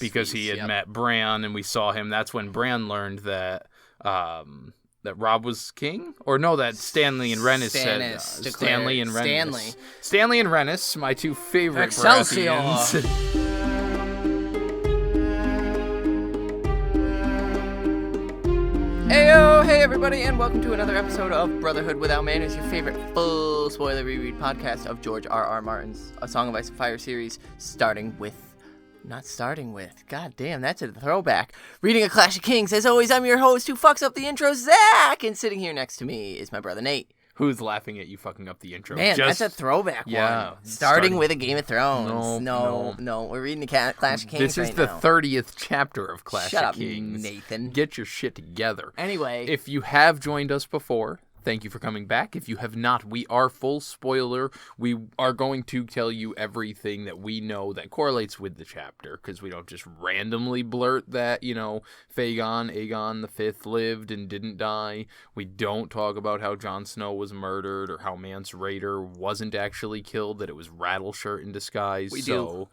because he had met Bran, and we saw him. That's when Bran learned that that Robb was king, or no, that Stanley and Rhaenys said Stanley and Rhaenys. Stanley and Rhaenys, my two favorite Baratheons. Hey everybody, and welcome to another episode of Brotherhood Without Manners, your favorite full spoiler reread podcast of George R.R. Martin's A Song of Ice and Fire series, God damn, that's a throwback. Reading A Clash of Kings. As always, I'm your host who fucks up the intro, Zach, and sitting here next to me is my brother Nate. Who's laughing at you fucking up the intro? Man, that's a throwback one. Starting with a Game of Thrones. No, we're reading the Clash of Kings This is the 30th chapter of Clash of Kings. Shut up, Nathan. Get your shit together. Anyway. If you have joined us before, thank you for coming back. If you have not, we are full spoiler. We are going to tell you everything that we know that correlates with the chapter, because we don't just randomly blurt that, Aegon the Fifth lived and didn't die. We don't talk about how Jon Snow was murdered or how Mance Rayder wasn't actually killed, that it was Rattleshirt in disguise. We do.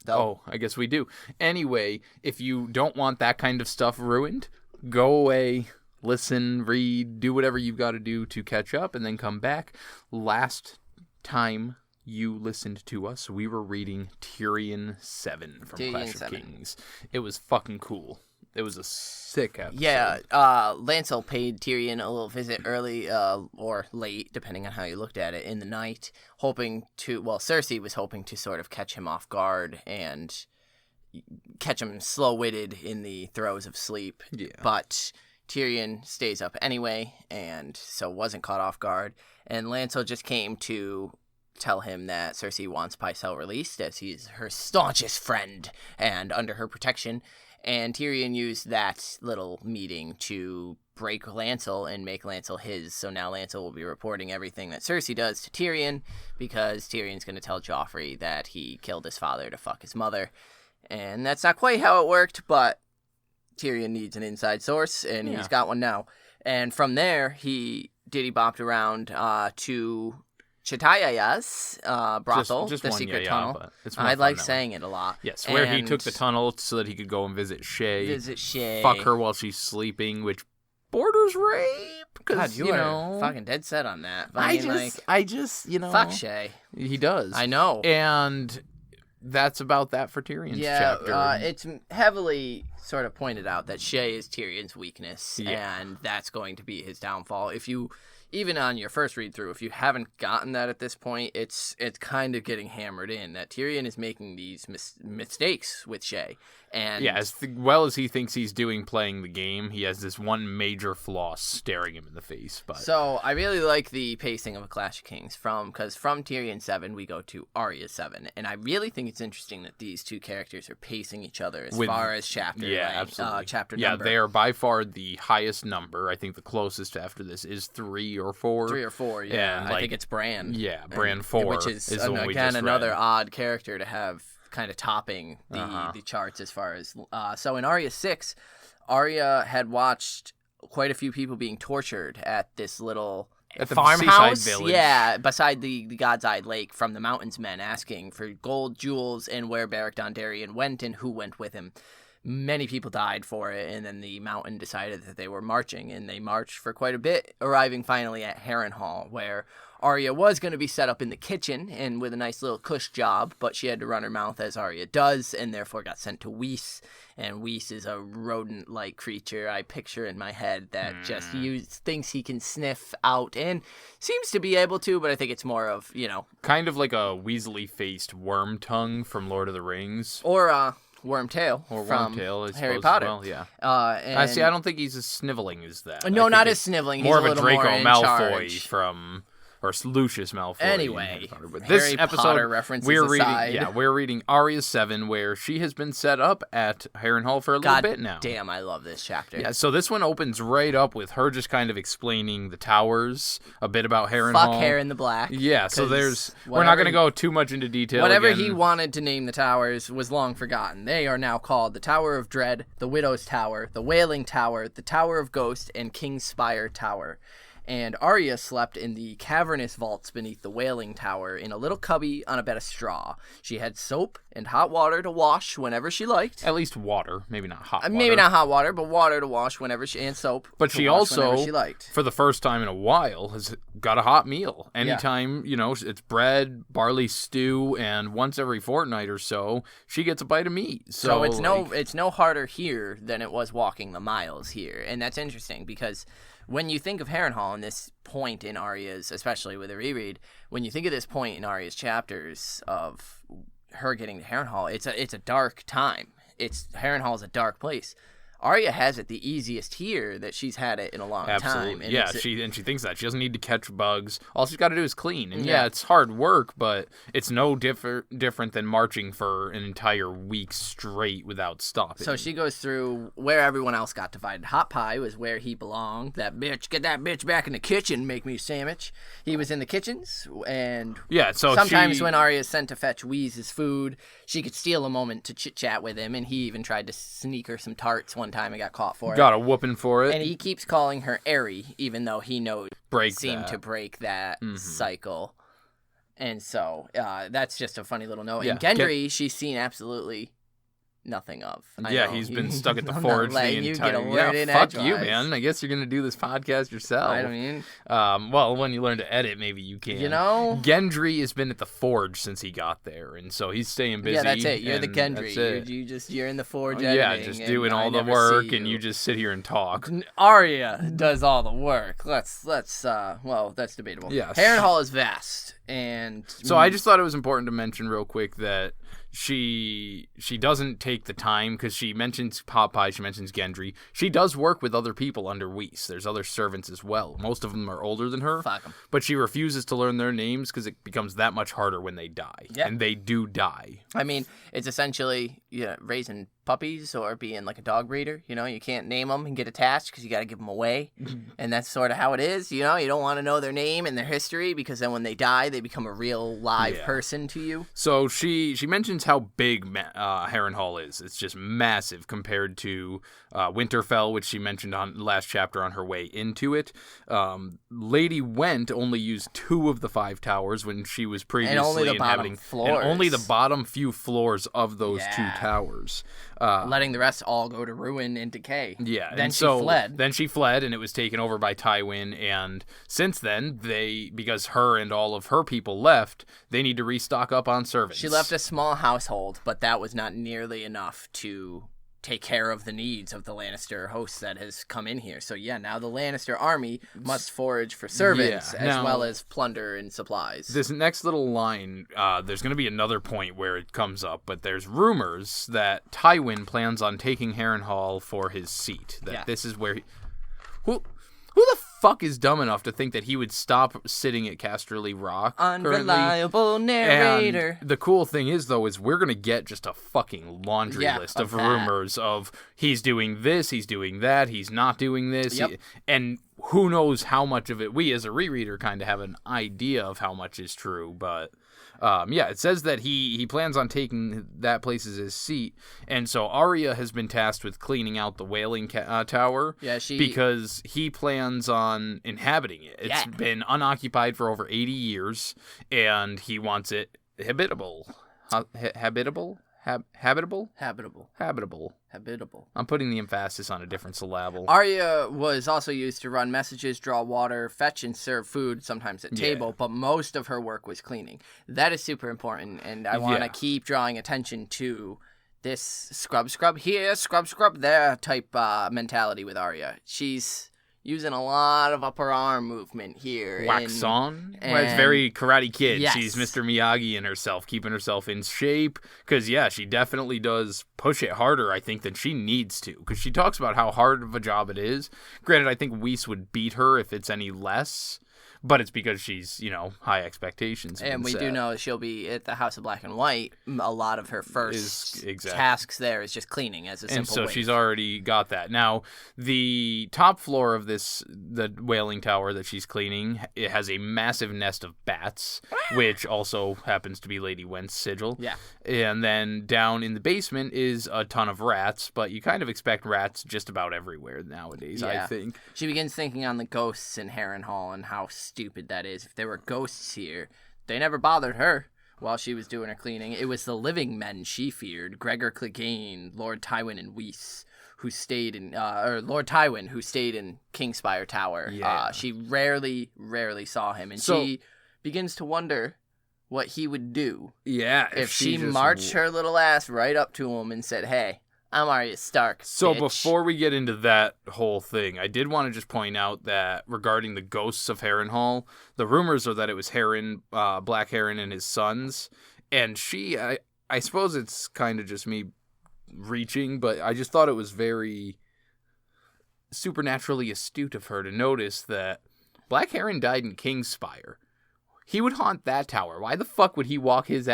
Oh, I guess we do. Anyway, if you don't want that kind of stuff ruined, go away. Listen, read, do whatever you've got to do to catch up, and then come back. Last time you listened to us, we were reading Tyrion 7 from Clash of Kings. It was fucking cool. It was a sick episode. Yeah, Lancel paid Tyrion a little visit early or late, depending on how you looked at it, in the night, Cersei was hoping to sort of catch him off guard and catch him slow-witted in the throes of sleep. Yeah. But Tyrion stays up anyway, and so wasn't caught off guard. And Lancel just came to tell him that Cersei wants Pycelle released, as he's her staunchest friend and under her protection. And Tyrion used that little meeting to break Lancel and make Lancel his. So now Lancel will be reporting everything that Cersei does to Tyrion, because Tyrion's going to tell Joffrey that he killed his father to fuck his mother. And that's not quite how it worked, but Tyrion needs an inside source, and he's got one now. And from there, he diddy-bopped around to Chataya's brothel, just the one secret yaya, tunnel. but it's I like saying it a lot. Yes, where he took the tunnel so that he could go and visit Shay. Fuck her while she's sleeping, which borders rape. God, you are fucking dead set on that. I just, fuck Shay. He does. I know. And that's about that for Tyrion's chapter. It's heavily sort of pointed out that Shay is Tyrion's weakness, and that's going to be his downfall. Even on your first read through, if you haven't gotten that at this point, it's kind of getting hammered in that Tyrion is making these mistakes with Shay. And as well as he thinks he's doing playing the game, he has this one major flaw staring him in the face. But so I really like the pacing of A Clash of Kings because from Tyrion 7 we go to Arya 7, and I really think it's interesting that these two characters are pacing each other as far as chapter absolutely. Chapter number. Yeah, they are by far the highest number. I think the closest after this is 3 or 4. 3 or 4, yeah. And I think it's Bran. Yeah, Bran 4, which is again another odd character to have kind of topping the charts as far as so in Arya 6, Arya had watched quite a few people being tortured at this little farmhouse, beside the God's Eye Lake, from the Mountains Men, asking for gold, jewels, and where Beric Dondarrion went and who went with him. Many people died for it, and then the Mountain decided that they were marching, and they marched for quite a bit, arriving finally at Harrenhal, where Arya was going to be set up in the kitchen and with a nice little cush job, but she had to run her mouth as Arya does, and therefore got sent to Whis. And Whis is a rodent-like creature I picture in my head that just thinks he can sniff out, and seems to be able to, but I think it's more of, kind of like a Weasley-faced worm tongue from Lord of the Rings. Or, Wormtail from Harry Potter. Well, yeah. I don't think he's as sniveling as that. No, not as sniveling. More he's of a Draco Malfoy from, or Lucius Malfoy. Anyway, this Harry episode, Potter references aside. we're reading Arya 7, where she has been set up at Harrenhal for a little bit now. Damn, I love this chapter. Yeah, so this one opens right up with her just kind of explaining the towers, a bit about Harrenhal. Fuck Hair in the Black. Yeah, so we're not going to go too much into detail. Whatever he wanted to name the towers was long forgotten. They are now called the Tower of Dread, the Widow's Tower, the Wailing Tower, the Tower of Ghost, and King's Spire Tower. and Arya slept in the cavernous vaults beneath the Wailing Tower in a little cubby on a bed of straw. She had soap and hot water to wash whenever she liked. At least water, maybe not hot water. Maybe not hot water, but water to wash whenever and soap. But she also, she liked. For the first time in a while, has got a hot meal. Anytime, it's bread, barley stew, and once every fortnight or so, she gets a bite of meat. So it's no harder here than it was walking the miles here. And that's interesting because when you think of Harrenhal and this point in Arya's, especially with a reread, when you think of this point in Arya's chapters of her getting to Harrenhal, it's a dark time. Harrenhal is a dark place. Arya has it the easiest here that she's had it in a long time. And she thinks that. She doesn't need to catch bugs. All she's got to do is clean. And it's hard work, but it's no different than marching for an entire week straight without stopping. So she goes through where everyone else got divided. Hot Pie was where he belonged. That bitch, get that bitch back in the kitchen, make me a sandwich. He was in the kitchens, and sometimes when Arya is sent to fetch Wheeze's food, she could steal a moment to chit-chat with him, and he even tried to sneak her some tarts one time and got caught for it. Got a whooping for it. And he keeps calling her Airy, even though he knows to break that cycle. And so that's just a funny little note. Yeah. And Gendry, she's seen absolutely nothing of. He's been stuck at the forge the entire. Fuck you, man. I guess you're gonna do this podcast yourself. I mean, when you learn to edit, maybe you can. Gendry has been at the forge since he got there, and so he's staying busy. Yeah, that's it. You're the Gendry. You're in the forge editing. Just doing all the work, and you just sit here and talk. Arya does all the work. That's debatable. Yeah, Harrenhal is vast, and so I just thought it was important to mention real quick that she doesn't take the time, because she mentions Popeye, she mentions Gendry. She does work with other people under Whis. There's other servants as well. Most of them are older than her. Fuck 'em. But she refuses to learn their names because it becomes that much harder when they die. Yeah. And they do die. I mean, it's essentially raising puppies or being like a dog breeder. You can't name them and get attached because you got to give them away. And that's sort of how it is. You don't want to know their name and their history, because then when they die, they become a real live person to you. So she mentions how big Harrenhal is. It's just massive compared to Winterfell, which she mentioned on last chapter on her way into it. Lady Went only used 2 of the 5 towers when she was previously inhabiting. And only the bottom few floors of those 2 towers. Letting the rest all go to ruin and decay. Yeah. Then fled. Then she fled, and it was taken over by Tywin. And since then, because her and all of her people left, they need to restock up on servants. She left a small household, but that was not nearly enough to take care of the needs of the Lannister host that has come in here. So now the Lannister army must forage for servants as well as plunder and supplies. This next little line, there's going to be another point where it comes up, but there's rumors that Tywin plans on taking Harrenhal for his seat. This is where who the fuck is dumb enough to think that he would stop sitting at Casterly Rock? Unreliable narrator. And the cool thing is, though, is we're going to get just a fucking laundry list of rumors of he's doing this, he's doing that, he's not doing this. Yep. And who knows how much of it we as a rereader kind of have an idea of how much is true, but... it says that he plans on taking that place as his seat, and so Arya has been tasked with cleaning out the Wailing Tower because he plans on inhabiting it. It's been unoccupied for over 80 years, and he wants it habitable. Habitable? I'm putting the emphasis on a different syllable. Arya was also used to run messages, draw water, fetch and serve food, sometimes at table, but most of her work was cleaning. That is super important, and I want to keep drawing attention to this scrub here, scrub there type mentality with Arya. She's using a lot of upper arm movement here. Wax on? It's very Karate Kid. Yes. She's Mr. Miyagi in herself, keeping herself in shape. Because, she definitely does push it harder, I think, than she needs to. Because she talks about how hard of a job it is. Granted, I think Whis would beat her if it's any less. but it's because she's, high expectations. And we do know she'll be at the House of Black and White. A lot of her first tasks there is just cleaning as a simple And so she's already got that. Now, the top floor of the whaling tower that she's cleaning, it has a massive nest of bats, which also happens to be Lady Went's sigil. Yeah. And then down in the basement is a ton of rats, but you kind of expect rats just about everywhere nowadays, I think. She begins thinking on the ghosts in Harrenhal and how stupid that is. If there were ghosts here, they never bothered her while she was doing her cleaning. It was the living men she feared, Gregor Clegane, Lord Tywin and Weiss, who stayed in, Lord Tywin, who stayed in Kingspire Tower. Yeah. She rarely saw him, and she begins to wonder what he would do. Yeah. If she marched her little ass right up to him and said, "Hey, I'm Arya Stark, So bitch." before we get into that whole thing, I did want to just point out that regarding the ghosts of Harrenhal, the rumors are that it was Black Heron and his sons. And I suppose it's kind of just me reaching, but I just thought it was very supernaturally astute of her to notice that Black Heron died in Kingspire. He would haunt that tower. Why the fuck would he walk his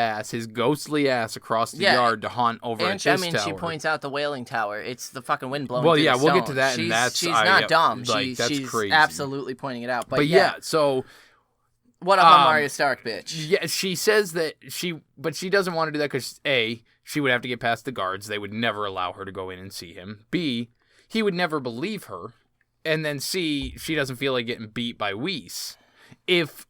ghostly ass across the yard to haunt over at this tower? She points out the whaling tower. It's the fucking wind blowing Well, through yeah, the we'll stone. get to that, and she's not dumb. That's she's crazy. absolutely pointing it out. But so... What up, I'm Arya Stark, bitch? Yeah, she says that but she doesn't want to do that because, A, she would have to get past the guards. They would never allow her to go in and see him. B, he would never believe her. And then C, she doesn't feel like getting beat by Weiss. If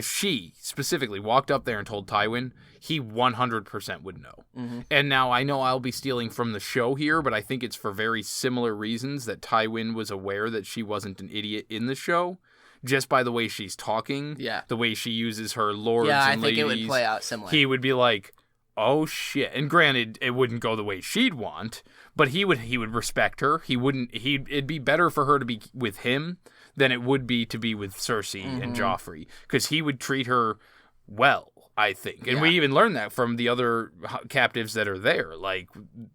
she specifically walked up there and told Tywin, he 100% would know. Mm-hmm. And now I know I'll be stealing from the show here, but I think it's for very similar reasons that Tywin was aware that she wasn't an idiot in the show. Just by the way she's talking, the way she uses her lords and ladies. Yeah, I think it would play out similar. He would be like, oh shit. And granted, it wouldn't go the way she'd want, but he would respect her. It'd be better for her to be with him than it would be to be with Cersei and Joffrey, because he would treat her well, I think. And we even learned that from the other captives that are there. Like,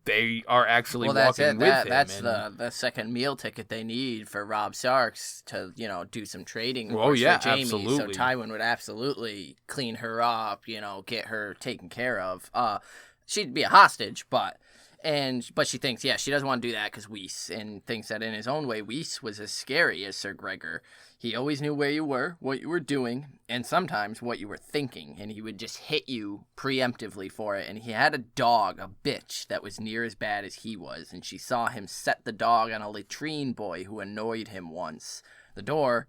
they are actually walking with him. That's the second meal ticket they need for Robb Starks to, do some trading for Jaime. Absolutely. So Tywin would absolutely clean her up, get her taken care of. She'd be a hostage, but she thinks, she doesn't want to do that because Weiss, and thinks that in his own way, Weiss was as scary as Sir Gregor. He always knew where you were, what you were doing, and sometimes what you were thinking, and he would just hit you preemptively for it. And he had a dog, a bitch, that was near as bad as he was, and she saw him set the dog on a latrine boy who annoyed him once. The door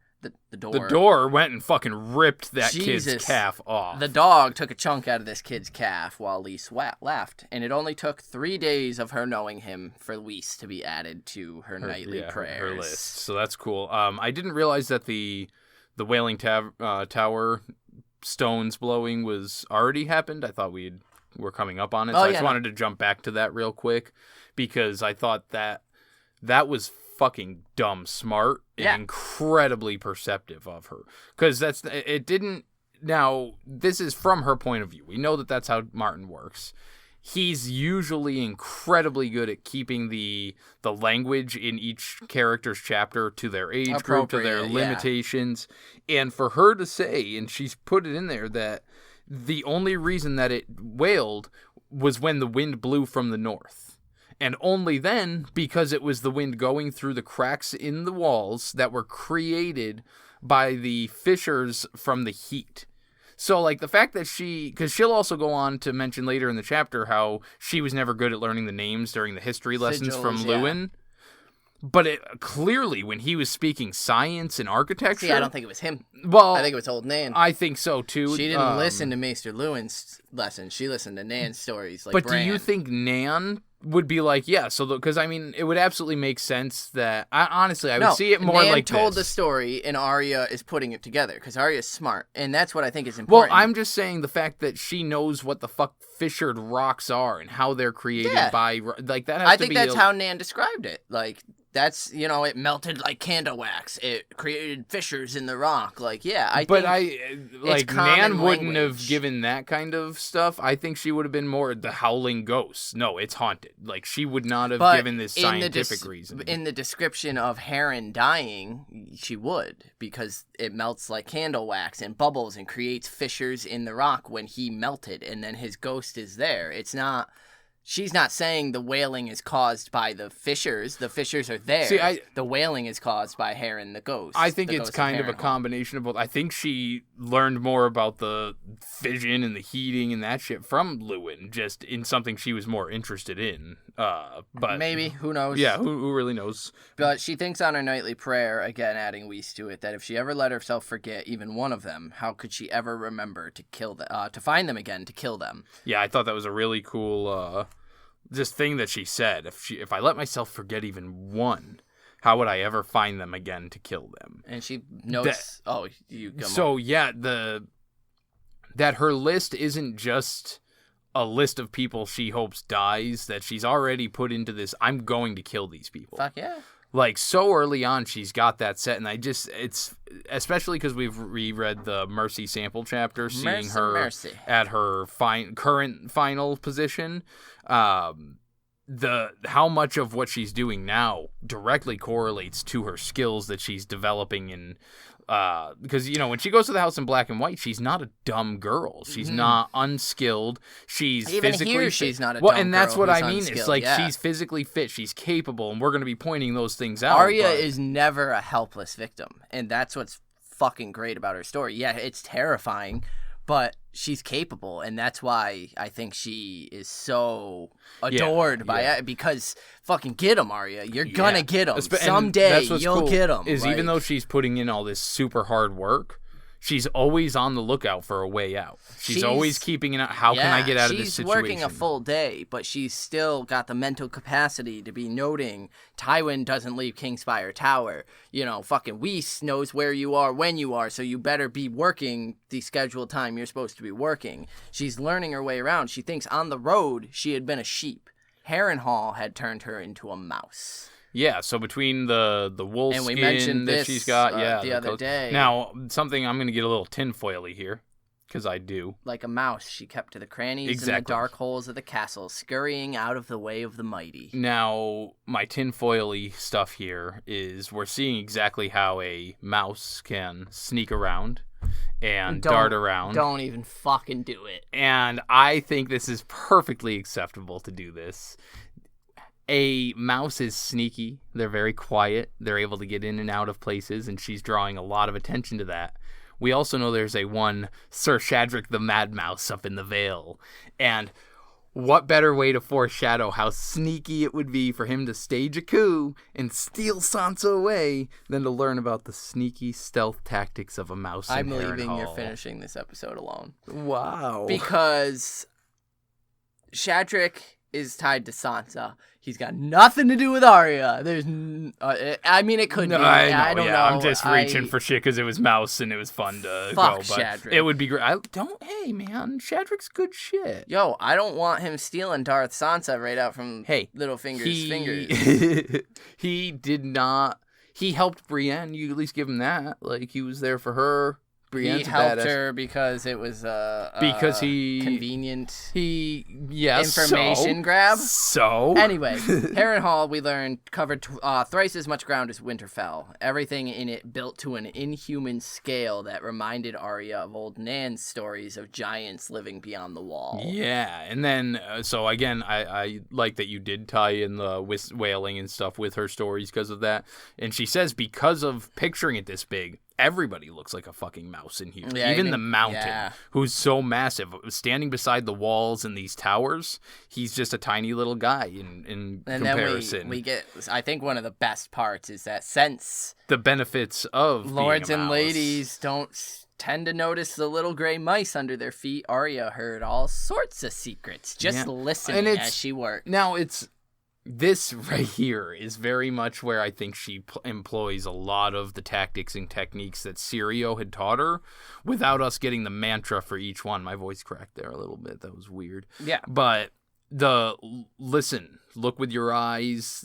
went and fucking ripped that kid's calf off. The dog took a chunk out of this kid's calf while Lys left, and it only took 3 days of her knowing him for Lys to be added to her nightly prayers. Her list. So that's cool. I didn't realize that the whaling tower stones blowing was already happened. I thought we're coming up on it. So I just wanted to jump back to that real quick because I thought that was fucking dumb smart and incredibly perceptive of her, because now this is from her point of view. We know that that's how Martin works. He's usually incredibly good at keeping the language in each character's chapter to their age group, to their limitations. And for her to say, and she's put it in there, that the only reason that it wailed was when the wind blew from the north. And only then, because it was the wind going through the cracks in the walls that were created by the fissures from the heat. So, like, the fact that because she'll also go on to mention later in the chapter how she was never good at learning the names during the history lessons from Luwin. But clearly, when he was speaking science and architecture... See, I don't think it was him. Well, I think it was old Nan. I think so, too. She didn't listen to Maester Lewin's lessons. She listened to Nan's stories. But Bran. Do you think Nan would be like, because, it would absolutely make sense that... I would see it more Nan like told this. The story, and Arya is putting it together, because Arya's smart, and that's what I think is important. Well, I'm just saying the fact that she knows what the fuck fissured rocks are and how they're created by... Like, that has to be... I think that's how Nan described it. Like... that's, it melted like candle wax. It created fissures in the rock. Like, yeah, Nan wouldn't have given that kind of stuff. I think she would have been more the howling ghost. No, it's haunted. Like, she would not have given this scientific reason. In the description of Harren dying, she would, because it melts like candle wax and bubbles and creates fissures in the rock when he melted, and then his ghost is there. She's not saying the wailing is caused by the fissures. The fissures are there. The wailing is caused by Harren, the ghost. I think it's kind of a combination of both. I think she learned more about the fission and the heating and that shit from Lewin, just in something she was more interested in. But maybe, who knows? Yeah, who really knows? But she thinks on her nightly prayer, again adding Weiss to it, that if she ever let herself forget even one of them, how could she ever remember to to find them again, to kill them? Yeah, I thought that was a really cool just thing that she said. If I let myself forget even one, how would I ever find them again to kill them? And she notes. You go. So yeah, that her list isn't just a list of people she hopes dies. That she's already put into this. I'm going to kill these people. Fuck yeah. Like, so early on, she's got that set, and it's especially because we've reread the Mercy sample chapter, seeing her at her current final position. How much of what she's doing now directly correlates to her skills that she's developing in. Because, when she goes to the house in black and white, she's not a dumb girl. She's not unskilled. She's even physically here, fit. she's not a dumb girl. And that's what I mean. Unskilled. It's like she's physically fit. She's capable, and we're going to be pointing those things out. Arya is never a helpless victim, and that's what's fucking great about her story. Yeah, it's terrifying, but she's capable, and that's why I think she is so adored by it, because fucking get him, Arya. You're gonna get him. Someday you'll get him. Even though she's putting in all this super hard work, she's always on the lookout for a way out. She's always keeping it out. How can I get out of this situation? She's working a full day, but she's still got the mental capacity to be noting Tywin doesn't leave Kingspire Tower. Fucking Weiss knows where you are when you are, so you better be working the scheduled time you're supposed to be working. She's learning her way around. She thinks on the road she had been a sheep. Harrenhal had turned her into a mouse. Yeah, so between the wolf and we skin mentioned that she's got, the other day. Now, something I'm going to get a little tinfoily here, because I do. Like a mouse, she kept to the crannies and the dark holes of the castle, scurrying out of the way of the mighty. Now, my tinfoily stuff here is we're seeing exactly how a mouse can sneak around and dart around. Don't even fucking do it. And I think this is perfectly acceptable to do this. A mouse is sneaky. They're very quiet. They're able to get in and out of places, and she's drawing a lot of attention to that. We also know there's a one Sir Shadrick the Mad Mouse up in the Vale. And what better way to foreshadow how sneaky it would be for him to stage a coup and steal Sansa away than to learn about the sneaky stealth tactics of a mouse in Harrenhal. I'm leaving. You're finishing this episode alone. Wow. Because Shadrick is tied to Sansa. He's got nothing to do with Arya. There's, it could be. I don't know. I'm just reaching for shit because it was Mouse and it was fun to go. But Shadrick. It would be great. Hey man, Shadrick's good shit. Yo, I don't want him stealing Darth Sansa right out from Littlefinger's fingers. He did not. He helped Brienne. You at least give him that. Like, he was there for her. Brienne's he helped her because it was convenient information grab. So anyway, Harrenhal, we learned, covered thrice as much ground as Winterfell. Everything in it built to an inhuman scale that reminded Arya of old Nan's stories of giants living beyond the wall. Yeah, and then so again, I like that you did tie in the wailing and stuff with her stories because of that. And she says because of picturing it this big, everybody looks like a fucking mouse in here. Yeah, even the mountain, who's so massive, standing beside the walls in these towers, he's just a tiny little guy in comparison. Then we get, I think one of the best parts is that since the benefits of lords being a and mouse, ladies don't tend to notice the little gray mice under their feet, Arya heard all sorts of secrets just listening as she worked. Now this right here is very much where I think she employs a lot of the tactics and techniques that Syrio had taught her without us getting the mantra for each one. My voice cracked there a little bit. That was weird. Yeah. But listen, look with your eyes,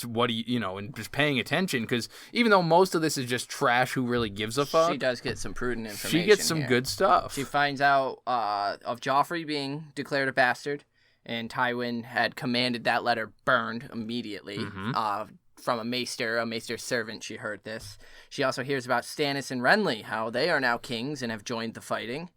what do you know, and just paying attention, because even though most of this is just trash, who really gives a fuck? She does get some prudent information. She gets some good stuff. She finds out of Joffrey being declared a bastard, and Tywin had commanded that letter burned immediately. From a maester servant, she heard this. She also hears about Stannis and Renly, how they are now kings and have joined the fighting,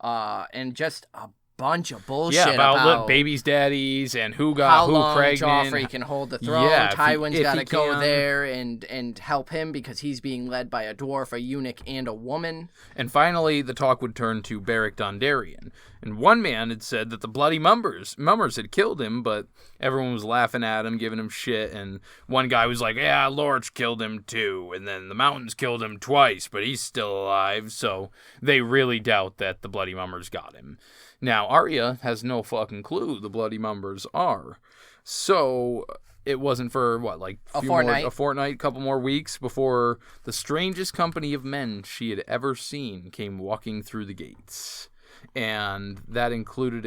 and just a bunch of bullshit about babies' daddies and who got how who long pregnant. Joffrey can hold the throne. Tywin's got to go there and help him because he's being led by a dwarf, a eunuch, and a woman. And finally, the talk would turn to Beric Dondarrion. And one man had said that the bloody mummers had killed him, but everyone was laughing at him, giving him shit. And one guy was like, yeah, Lorch killed him too. And then the mountains killed him twice, but he's still alive. So they really doubt that the bloody mummers got him. Now, Arya has no fucking clue the bloody mummers are. So it wasn't for, a fortnight, couple more weeks before the strangest company of men she had ever seen came walking through the gates. And that included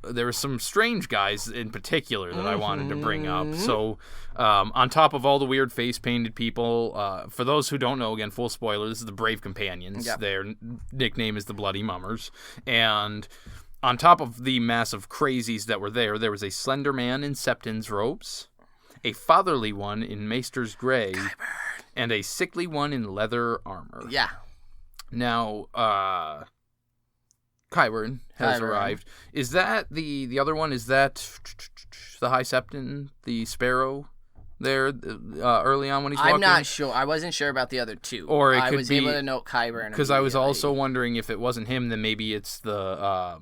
there were some strange guys in particular that I wanted to bring up. So, on top of all the weird face-painted people, for those who don't know, again, full spoiler, this is the Brave Companions. Yep. Their nickname is the Bloody Mummers. And on top of the massive crazies that were there was a slender man in Septon's robes, a fatherly one in Maester's gray, and a sickly one in leather armor. Yeah. Now, Qyburn has arrived. Is that the other one? Is that the High Septon, the Sparrow there early on when he's walking? I'm not sure. I wasn't sure about the other two. Or I was able to note Qyburn because I was also wondering if it wasn't him, then maybe it's the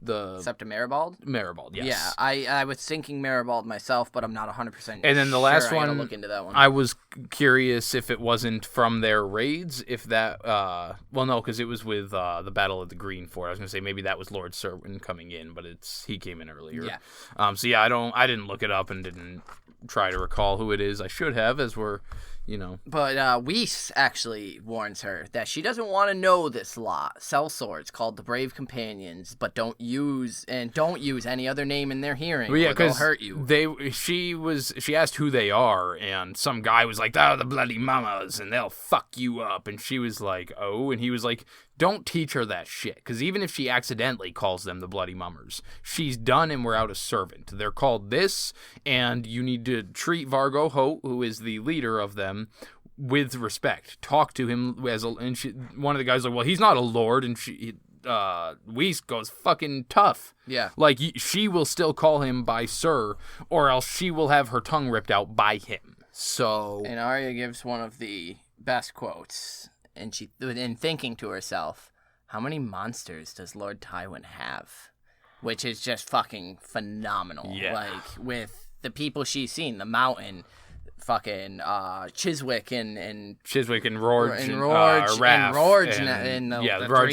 Septon Maribald? Maribald, yes. Yeah, I was thinking Maribald myself, but I'm not 100%. And then the last one, I gotta look into that one. I was curious if it wasn't from their raids, if that no, because it was with the Battle of the Green Fort. I was gonna say maybe that was Lord Serwyn coming in, but he came in earlier. Yeah. So yeah, I didn't look it up and didn't try to recall who it is. I should have, as we're But Weiss actually warns her that she doesn't want to know this law. Sellswords called the Brave Companions, but don't use any other name in their hearing, or they'll hurt you. She asked who they are, and some guy was like, "Oh, the bloody mamas, and they'll fuck you up." And she was like, "Oh," and he was like, "Don't teach her that shit, because even if she accidentally calls them the bloody mummers, she's done and we're out a servant. They're called this, and you need to treat Vargo Hoat, who is the leader of them, with respect. Talk to him one of the guys like, well, he's not a lord," and Weiss goes, fucking tough. Yeah. Like, she will still call him by sir, or else she will have her tongue ripped out by him. So. And Arya gives one of the best quotes. And she, in thinking to herself, how many monsters does Lord Tywin have? Which is just fucking phenomenal. Yeah. Like, with the people she's seen, the Mountain, fucking Chiswick and Chiswick and Rorge and Rorge and the Rorge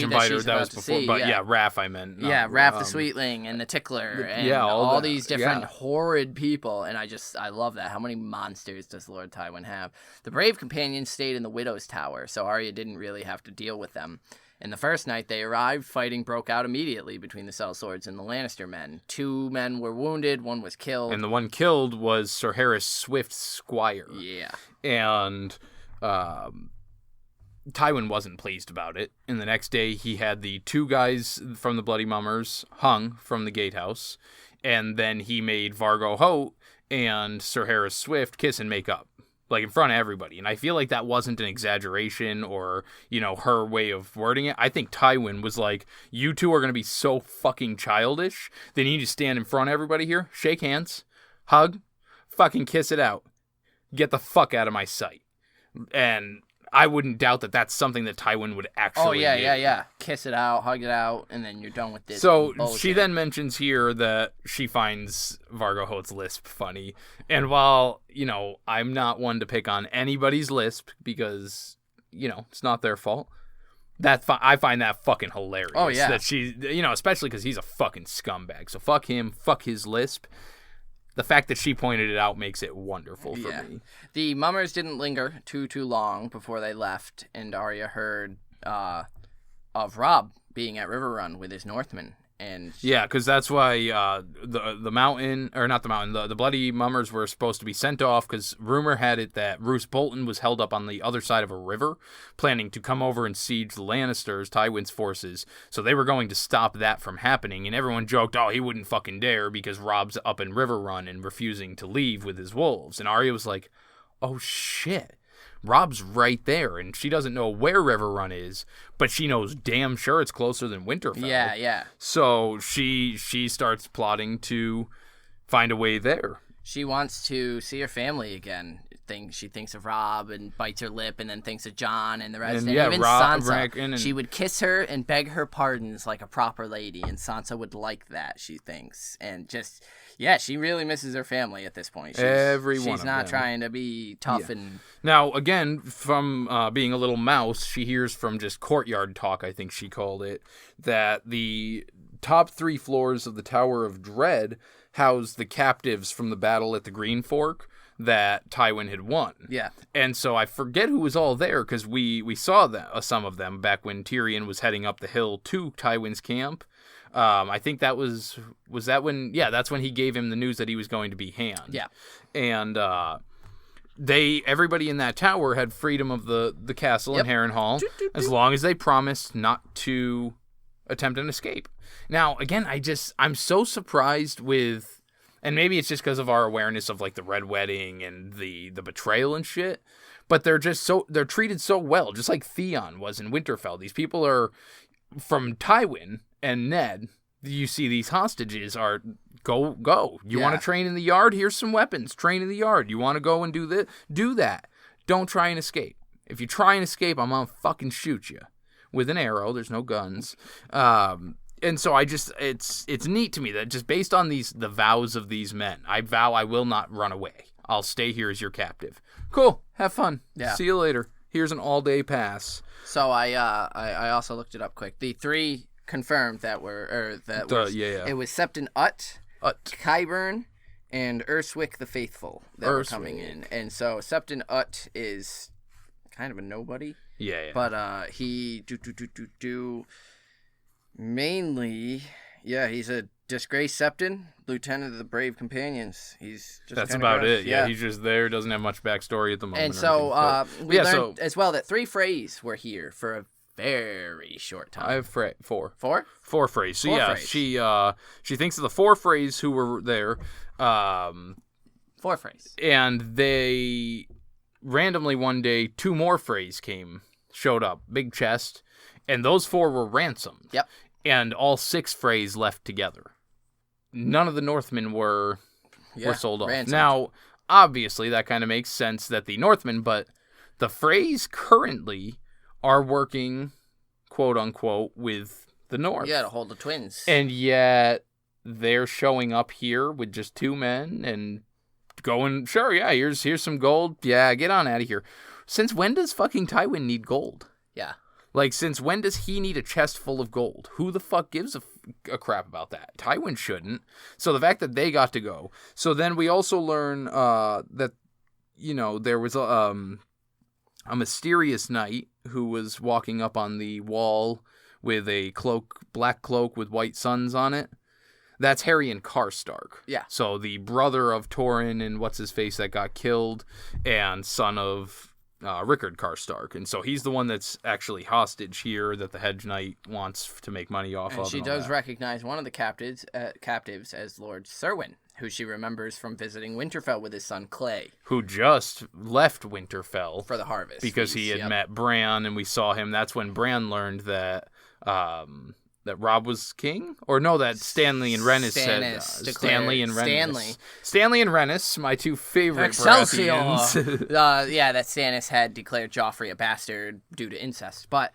and Biter, that was before, see, but Raff I meant. Raff the Sweetling and the Tickler and all these different horrid people, and I love that. How many monsters does Lord Tywin have? The Brave Companions stayed in the Widow's Tower, so Arya didn't really have to deal with them. And the first night they arrived, fighting broke out immediately between the sellswords and the Lannister men. 2 men were wounded, 1 was killed. And the one killed was Sir Harris Swift's squire. Yeah. And Tywin wasn't pleased about it. And the next day he had the 2 guys from the Bloody Mummers hung from the gatehouse. And then he made Vargo Hoat and Sir Harris Swift kiss and make up. Like, in front of everybody. And I feel like that wasn't an exaggeration or, her way of wording it. I think Tywin was like, you 2 are going to be so fucking childish. They need to stand in front of everybody here, shake hands, hug, fucking kiss it out. Get the fuck out of my sight. And I wouldn't doubt that that's something that Tywin would actually do. Yeah. Kiss it out, hug it out, and then you're done with this. So bullshit. She then mentions here that she finds Vargo Hoat's lisp funny. And while, I'm not one to pick on anybody's lisp because, it's not their fault, I find that fucking hilarious. Oh, yeah. That she, especially because he's a fucking scumbag. So fuck him, fuck his lisp. The fact that she pointed it out makes it wonderful for me. The mummers didn't linger too long before they left, and Arya heard of Robb being at River Run with his Northmen. And yeah, because that's why the mountain, or not the mountain, the Bloody Mummers were supposed to be sent off, because rumor had it that Roose Bolton was held up on the other side of a river, planning to come over and siege the Lannisters, Tywin's forces. So they were going to stop that from happening, and everyone joked, oh, he wouldn't fucking dare because Robb's up in River Run and refusing to leave with his wolves. And Arya was like, oh shit. Robb's right there, and she doesn't know where River Run is, but she knows damn sure it's closer than Winterfell. Yeah. So she starts plotting to find a way there. She wants to see her family again. She thinks of Robb and bites her lip, and then thinks of Jon and the rest. And even Sansa, she would kiss her and beg her pardons like a proper lady, and Sansa would like that, she thinks. And just... yeah, she really misses her family at this point. She's not trying to be tough and... Now, again, from being a little mouse, she hears from just courtyard talk, I think she called it, that the top 3 floors of the Tower of Dread house the captives from the battle at the Green Fork that Tywin had won. Yeah. And so I forget who was all there, because we saw some of them back when Tyrion was heading up the hill to Tywin's camp. I think that was that when, that's when he gave him the news that he was going to be hanged. Yeah. And everybody in that tower had freedom of the castle in Harrenhal, as long as they promised not to attempt an escape. Now, again, I'm so surprised with, and maybe it's just because of our awareness of like the Red Wedding and the betrayal and shit, but they're treated so well, just like Theon was in Winterfell. These people are from Tywin and Ned. You see these hostages are go. You want to train in the yard? Here's some weapons. Train in the yard. You want to go and do this? Do that. Don't try and escape. If you try and escape, I'm gonna fucking shoot you with an arrow. There's no guns. And so it's neat to me that just based on the vows of these men, I vow I will not run away. I'll stay here as your captive. Cool. Have fun. Yeah. See you later. Here's an all-day pass. So I also looked it up quick. The 3 confirmed it was Septon Ut, Qyburn, and Urswick the Faithful that were coming in. And so Septon Ut is kind of a nobody. Yeah. But he mainly, he's a disgraced Septon, lieutenant of the Brave Companions. He's just that's about it. Yeah, he's just there. Doesn't have much backstory at the moment. And so we learned as well that 3 Freys were here for a very short time. I have 4. 4? 4 Freys. So Freys. She thinks of the 4 Freys who were there. 4 Freys. And they randomly one day 2 more Freys showed up, big chest, and those 4 were ransomed. Yep. And all 6 Freys left together. None of the Northmen were sold off. Ransomed. Now, obviously, that kind of makes sense that the Northmen, but the Freys currently are working, quote unquote, with the North. Yeah, to hold the twins. And yet they're showing up here with just 2 men and going, sure, here's some gold. Yeah, get on out of here. Since when does fucking Tywin need gold? Yeah. Like, since when does he need a chest full of gold? Who the fuck gives a crap about that? Tywin shouldn't. So the fact that they got to go. So then we also learn that, there was a mysterious knight who was walking up on the wall with a black cloak with white suns on it. That's Harry Karstark. Yeah. So the brother of Torrin and what's-his-face that got killed, and son of Rickard Karstark. And so he's the one that's actually hostage here that the Hedge Knight wants to make money off of. And she does recognize one of the captives as Lord Serwyn, who she remembers from visiting Winterfell with his son Clay. Who just left Winterfell. For the harvest. Because he had met Bran, and we saw him. That's when Bran learned that Robb was king? Or no, that Stanley and Rhaenys said... Stanley and Rhaenys. Stanley and Rhaenys, my 2 favorite Baratheons. That Stannis had declared Joffrey a bastard due to incest. But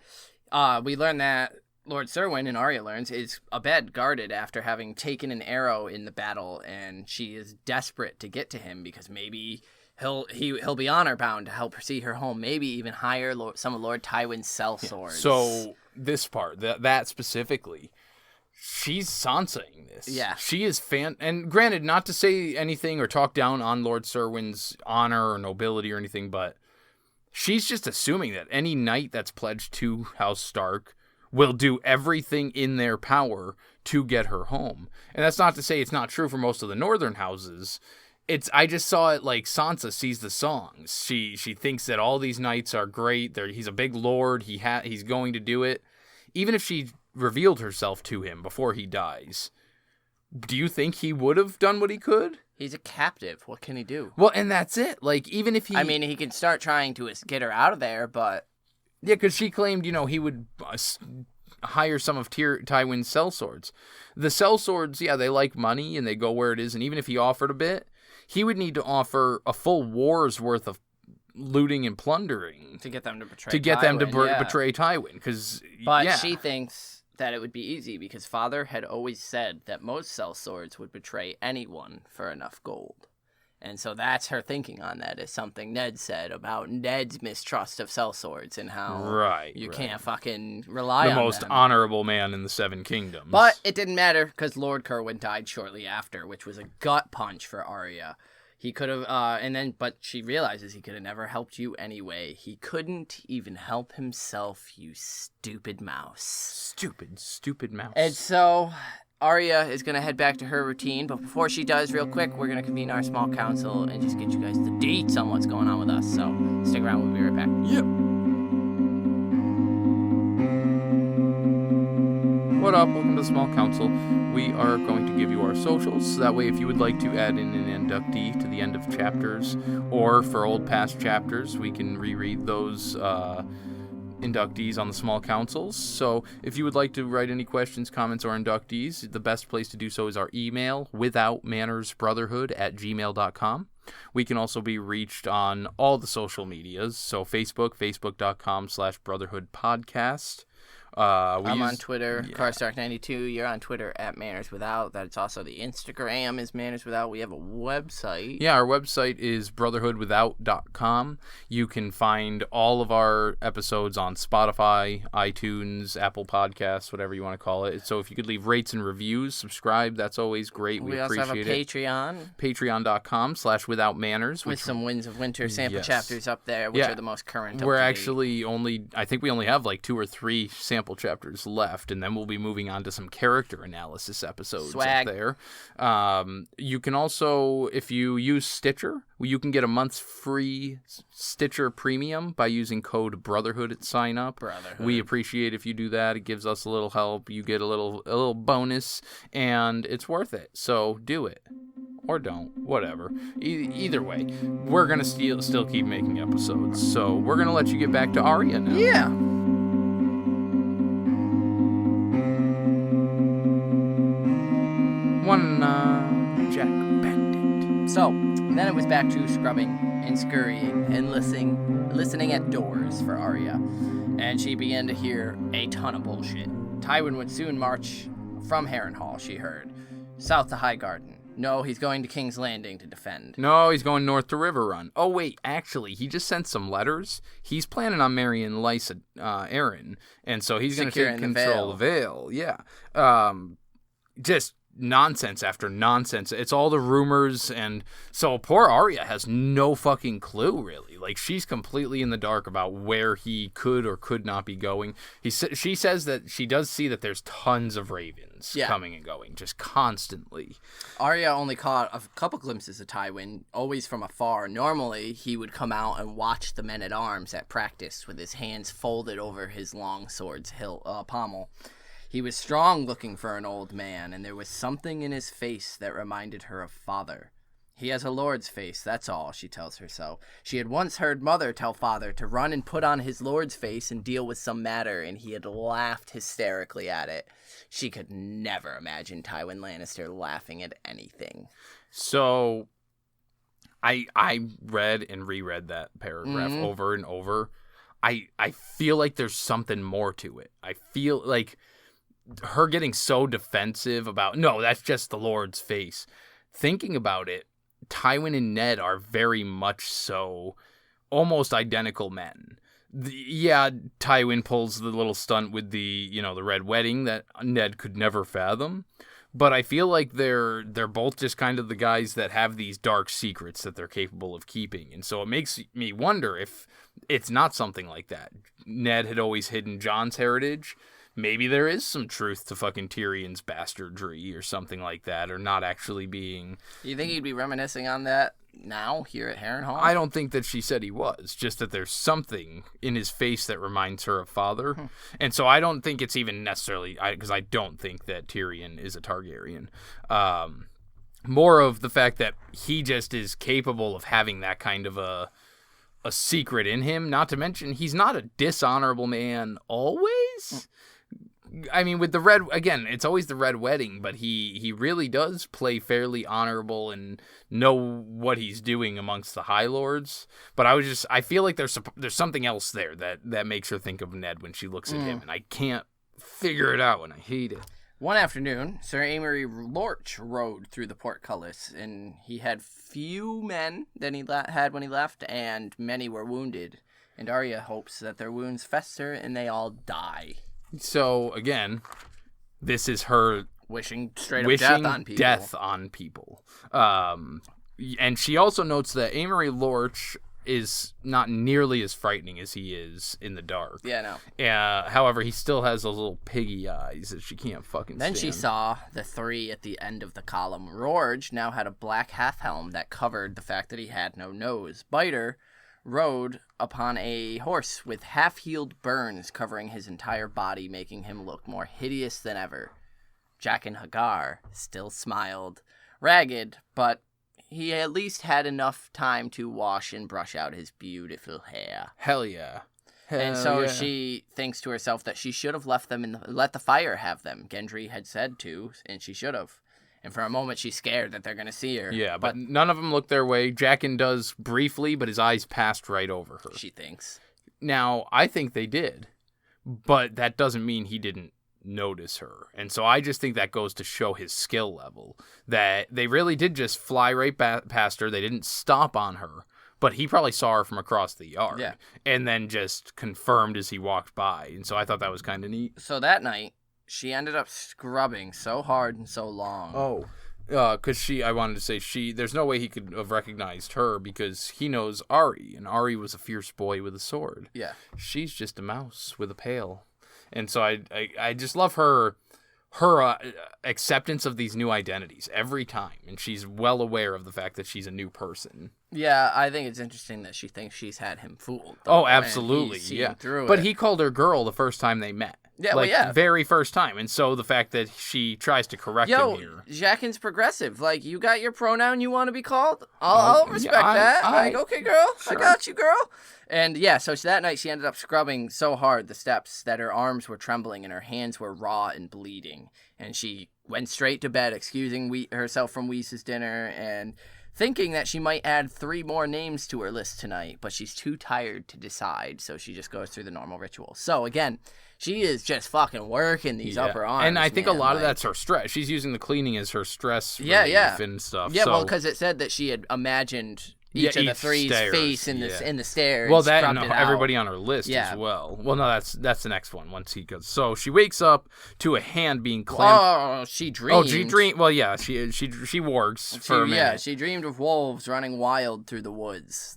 we learned that Lord Serwyn, and Arya learns, is abed guarded after having taken an arrow in the battle, and she is desperate to get to him because maybe he'll be honor bound to help her see her home, maybe even hire some of Lord Tywin's sellswords. So this part, that specifically, she's Sansaing this. Yeah. She is and granted, not to say anything or talk down on Lord Serwyn's honor or nobility or anything, but she's just assuming that any knight that's pledged to House Stark will do everything in their power to get her home. And that's not to say it's not true for most of the northern houses. I just saw it like Sansa sees the songs. She thinks that all these knights are great. He's a big lord. He's going to do it. Even if she revealed herself to him before he dies, do you think he would have done what he could? He's a captive. What can he do? Well, and that's it. Like, even if he... I mean, he can start trying to get her out of there, but... Yeah, because she claimed, he would hire some of Tywin's sellswords. The sellswords, yeah, they like money, and they go where it is, and even if he offered a bit, he would need to offer a full war's worth of looting and plundering to get them to betray betray Tywin. But she thinks that it would be easy because Father had always said that most sellswords would betray anyone for enough gold. And so that's her thinking on that, is something Ned said about Ned's mistrust of sellswords and how you can't fucking rely on them. The most honorable man in the Seven Kingdoms. But it didn't matter because Lord Kerwin died shortly after, which was a gut punch for Arya. He could have, but she realizes he could have never helped you anyway. He couldn't even help himself, you stupid mouse. Stupid mouse. And so Arya is going to head back to her routine, but before she does, real quick, we're going to convene our small council and just get you guys the deets on what's going on with us. So stick around, we'll be right back. Yep. What up? Welcome to the Small Council. We are going to give you our socials. That way, if you would like to add in an inductee to the end of chapters, or for old past chapters, we can reread those inductees on the Small Councils. So if you would like to write any questions, comments, or inductees, the best place to do so is our email, withoutmannersbrotherhood@gmail.com. We can also be reached on all the social medias. So facebook.com/brotherhoodpodcast. I'm on Twitter, Carstark92. You're on Twitter @MannersWithout. That's also the Instagram is MannersWithout. We have a website. Yeah, our website is brotherhoodwithout.com. You can find all of our episodes on Spotify, iTunes, Apple Podcasts, whatever you want to call it. So if you could leave rates and reviews, subscribe, that's always great. We appreciate it. Also have a Patreon. Patreon.com/withoutmanners. With some Winds of Winter sample chapters up there, which are the most current. We're actually I think we only have like 2 or 3 sample chapters left, and then we'll be moving on to some character analysis episodes up there. You can also, if you use Stitcher, you can get a month's free Stitcher Premium by using code Brotherhood at sign up. We appreciate if you do that. It gives us a little help. You get a little bonus, and it's worth it. So do it. Or don't. Whatever. Either way, we're going to still keep making episodes. So we're going to let you get back to Arya now. Yeah. One Jack Bandit. So, then it was back to scrubbing and scurrying and listening at doors for Arya. And she began to hear a ton of bullshit. Tywin would soon march from Harrenhal, she heard, south to Highgarden. No, he's going to King's Landing to defend. No, he's going north to Riverrun. Oh, wait, actually, he just sent some letters. He's planning on marrying Lysa Arryn, and so he's going to take control of the Vale. Yeah. Just nonsense after nonsense. It's all the rumors, and so poor Arya has no fucking clue, really. Like, she's completely in the dark about where he could or could not be going. She says that she does see that there's tons of ravens coming and going, just constantly. Arya only caught a couple glimpses of Tywin, always from afar. Normally, he would come out and watch the men-at-arms at practice with his hands folded over his long sword's pommel. He was strong looking for an old man, and there was something in his face that reminded her of Father. He has a lord's face, that's all, she tells herself. She had once heard Mother tell Father to run and put on his lord's face and deal with some matter, and he had laughed hysterically at it. She could never imagine Tywin Lannister laughing at anything. So, I read and reread that paragraph over and over. I feel like there's something more to it. I feel like her getting so defensive about, no, that's just the Lord's face. Thinking about it, Tywin and Ned are very much so almost identical men. Tywin pulls the little stunt with the red wedding that Ned could never fathom. But I feel like they're both just kind of the guys that have these dark secrets that they're capable of keeping. And so it makes me wonder if it's not something like that. Ned had always hidden Jon's heritage. maybe there is some truth to fucking Tyrion's bastardry or something like that, or not actually being... You think he'd be reminiscing on that now, here at Harrenhal? I don't think that she said he was, just that there's something in his face that reminds her of father. And so I don't think it's even necessarily... Because I don't think that Tyrion is a Targaryen. More of the fact that he just is capable of having that kind of a secret in him. Not to mention, he's not a dishonorable man always. I mean, with the red, again, it's always the Red Wedding, but he really does play fairly honorable and know what he's doing amongst the High Lords. But I feel like there's something else there that makes her think of Ned when she looks at him, and I can't figure it out, and I hate it. One afternoon, Sir Amory Lorch rode through the portcullis, and he had few men than he had when he left, and many were wounded. And Arya hopes that their wounds fester and they all die. So, again, this is her wishing death on people. And she also notes that Amory Lorch is not nearly as frightening as he is in the dark. Yeah, no. However, he still has those little piggy eyes that she can't fucking stand. Then she saw the three at the end of the column. Rorge now had a black half-helm that covered the fact that he had no nose. Biter rode upon a horse with half-healed burns covering his entire body, making him look more hideous than ever. Jaqen H'ghar still smiled, ragged, but he at least had enough time to wash and brush out his beautiful hair. Hell yeah. And so she thinks to herself that she should have left them and let the fire have them. Gendry had said to, and she should have. And for a moment, she's scared that they're going to see her. Yeah, but none of them look their way. Jaqen does briefly, but his eyes passed right over her. She thinks. Now, I think they did, but that doesn't mean he didn't notice her. And so I just think that goes to show his skill level, that they really did just fly right past her. They didn't stop on her, but he probably saw her from across the yard and then just confirmed as he walked by. And so I thought that was kind of neat. So that night, she ended up scrubbing so hard and so long. Because I wanted to say there's no way he could have recognized her because he knows Ari, and Ari was a fierce boy with a sword. Yeah. She's just a mouse with a pail. And so I just love her acceptance of these new identities every time, and she's well aware of the fact that she's a new person. Yeah, I think it's interesting that she thinks she's had him fooled. Oh, absolutely, yeah. But he called her girl the first time they met. Yeah, very first time. And so the fact that she tries to correct him here. Jaqen's progressive. Like, you got your pronoun you want to be called? I'll respect that. Okay, girl. Sure. I got you, girl. And yeah, so that night she ended up scrubbing so hard the steps that her arms were trembling and her hands were raw and bleeding. And she went straight to bed, excusing herself from Whis' dinner and thinking that she might add 3 more names to her list tonight, but she's too tired to decide, so she just goes through the normal ritual. So again, she is just fucking working these upper arms. And I think a lot of that's her stress. She's using the cleaning as her stress relief and stuff. Yeah, well, because it said that she had imagined each of the three's face in the stairs. Well, that and everybody on her list as well. Well, no, that's the next one once he goes. So she wakes up to a hand being clamped. Oh, she dreamed. Oh, she dreamed. Well, yeah, she wargs for a minute. Yeah, she dreamed of wolves running wild through the woods.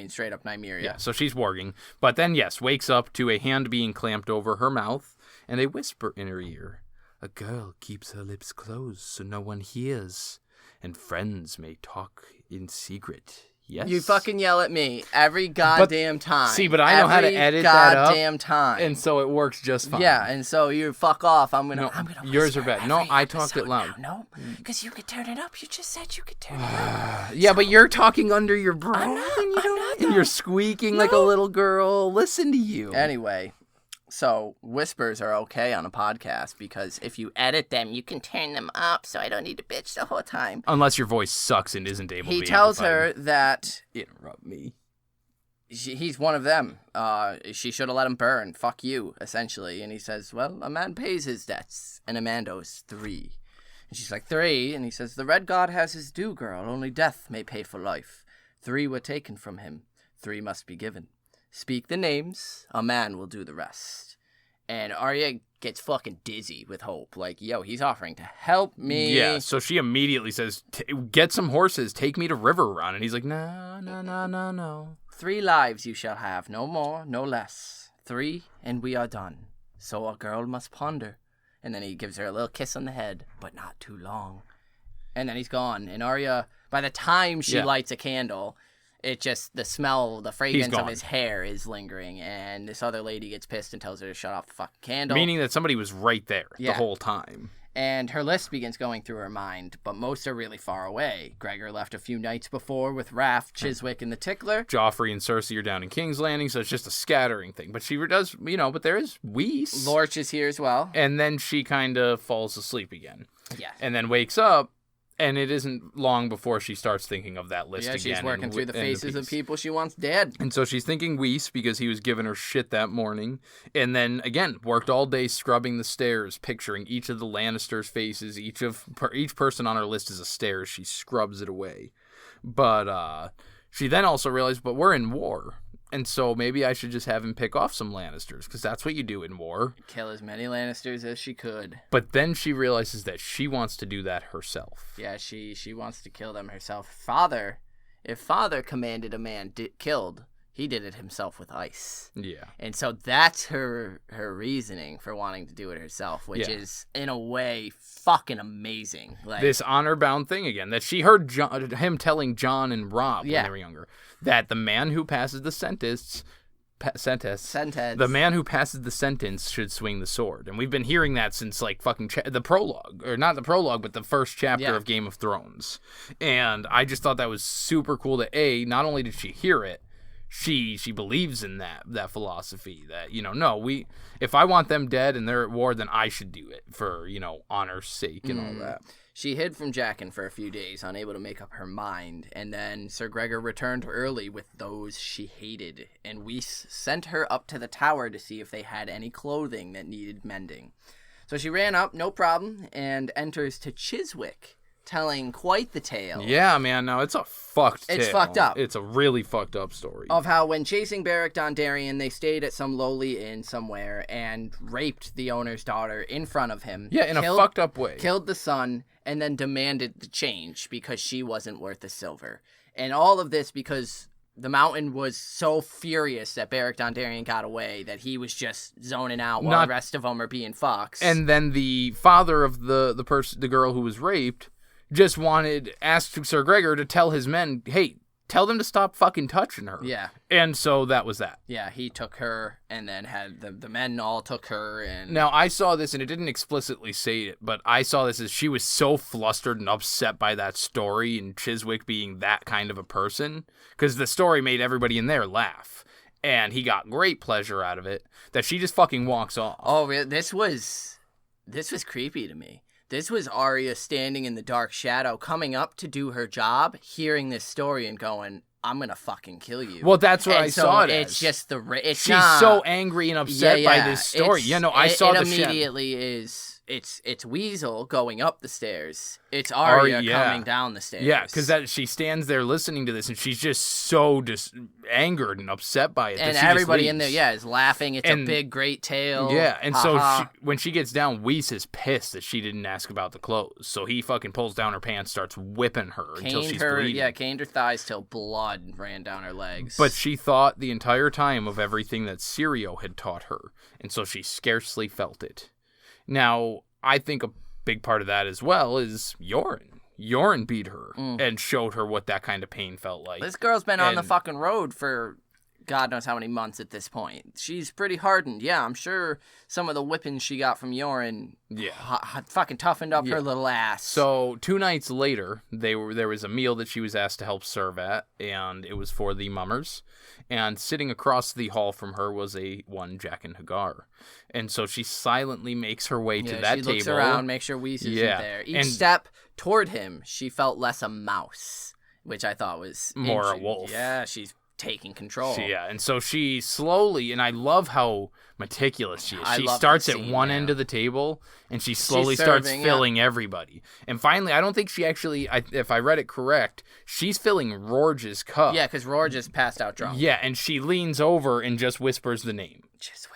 Straight up Nymeria. Yeah, so she's warging. But then, yes, wakes up to a hand being clamped over her mouth, and they whisper in her ear, "A girl keeps her lips closed so no one hears, and friends may talk in secret." Yes. You fucking yell at me every goddamn time. See, but I know how to edit that up. Goddamn time. And so it works just fine. Yeah, and so you fuck off. I'm gonna yours are better. No, I talked it loud. No, because you could turn it up. You just said you could turn it up. Yeah, but you're talking under your breath. I'm not. And you're squeaking like a little girl. Listen to you. Anyway. So, whispers are okay on a podcast because if you edit them, you can turn them up so I don't need to bitch the whole time. Unless your voice sucks and isn't able to be He tells her that... Interrupt me. He's one of them. She should have let him burn. Fuck you, essentially. And he says, well, a man pays his debts, and a man owes 3. And she's like, 3? And he says, the Red God has his due, girl. Only death may pay for life. 3 were taken from him. 3 must be given. Speak the names, a man will do the rest. And Arya gets fucking dizzy with hope. Like, yo, he's offering to help me. Yeah, so she immediately says, get some horses, take me to Riverrun. And he's like, no. 3 lives you shall have, no more, no less. 3, and we are done. so a girl must ponder. And then he gives her a little kiss on the head, but not too long. And then he's gone. And Arya, by the time she lights a candle, it just, the smell, the fragrance of his hair is lingering. And this other lady gets pissed and tells her to shut off the fucking candle. Meaning that somebody was right there the whole time. And her list begins going through her mind, but most are really far away. Gregor left a few nights before with Raph, Chiswick, and the Tickler. Joffrey and Cersei are down in King's Landing, so it's just a scattering thing. But she does, but there is Weiss. Lorch is here as well. And then she kind of falls asleep again. Yeah. And then wakes up, and it isn't long before she starts thinking of that list again. Yeah, she's working through the faces of people she wants dead. And so she's thinking Weiss because he was giving her shit that morning. And then, again, worked all day scrubbing the stairs, picturing each of the Lannisters' faces. Each person on her list is a stair. She scrubs it away. But she then also realized, but we're in war. And so maybe I should just have him pick off some Lannisters, because that's what you do in war. Kill as many Lannisters as she could. But then she realizes that she wants to do that herself. Yeah, she wants to kill them herself. If Father commanded a man killed, he did it himself with ice. Yeah. And so that's her reasoning for wanting to do it herself, which is, in a way, fucking amazing. Like, this honor-bound thing again, that she heard him telling Jon and Robb when they were younger, that the man who passes the sentence, the man who passes the sentence should swing the sword. And we've been hearing that since, like, fucking the prologue, or not the prologue, but the first chapter of Game of Thrones. And I just thought that was super cool that, not only did she hear it, she believes in that philosophy that, if I want them dead and they're at war, then I should do it for, honor's sake and all that. She hid from Jaqen for a few days, unable to make up her mind, and then Sir Gregor returned early with those she hated, and Weiss sent her up to the tower to see if they had any clothing that needed mending. So she ran up, no problem, and enters to Chiswick, telling quite the tale. Yeah, man, no, it's a fucked tale. It's fucked up. It's a really fucked up story. Of how when chasing Beric Dondarrion, they stayed at some lowly inn somewhere and raped the owner's daughter in front of him. Yeah, in a fucked up way. Killed the son, and then demanded the change because she wasn't worth the silver. And all of this because the Mountain was so furious that Beric Dondarrion got away that he was just zoning out while the rest of them are being fucks. And then the father of the girl who was raped just asked Sir Gregor to tell his men, hey, tell them to stop fucking touching her. Yeah. And so that was that. Yeah, he took her, and then had the men all took her. And now, I saw this, and it didn't explicitly say it, but I saw this as she was so flustered and upset by that story and Chiswick being that kind of a person, because the story made everybody in there laugh. And he got great pleasure out of it, that she just fucking walks off. Oh, this was creepy to me. This was Arya standing in the dark shadow, coming up to do her job, hearing this story and going, I'm going to fucking kill you. Well, that's what I saw it as. It's just she's so angry and upset by this story. I saw the shadow. It immediately is... It's Weasel going up the stairs. It's Arya coming down the stairs. Yeah, because she stands there listening to this, and she's just so angered and upset by it. And everybody in there, is laughing. It's a big, great tale. Yeah, and so when she gets down, Weiss is pissed that she didn't ask about the clothes. So he fucking pulls down her pants, starts whipping her until she's bleeding. Yeah, caned her thighs till blood ran down her legs. But she thought the entire time of everything that Syrio had taught her, and so she scarcely felt it. Now, I think a big part of that as well is Yoren. Yoren beat her and showed her what that kind of pain felt like. This girl's been on the fucking road for God knows how many months at this point. She's pretty hardened. Yeah, I'm sure some of the whippings she got from Yoren fucking toughened up her little ass. So 2 nights later, there was a meal that she was asked to help serve at, and it was for the mummers. And sitting across the hall from her was one Jaqen H'ghar. And so she silently makes her way to that table. She looks around, makes sure Weiss isn't there. Each step toward him, she felt less a mouse, which I thought was more a wolf. Yeah, she's taking control. And so she slowly, and I love how meticulous she is. She starts at one end of the table, and she slowly starts filling everybody. And finally, I don't think she actually, if I read it correct, she's filling Rorge's cup. Yeah, because Rorge is passed out drunk. Yeah, and she leans over and just whispers the name. Chiswick.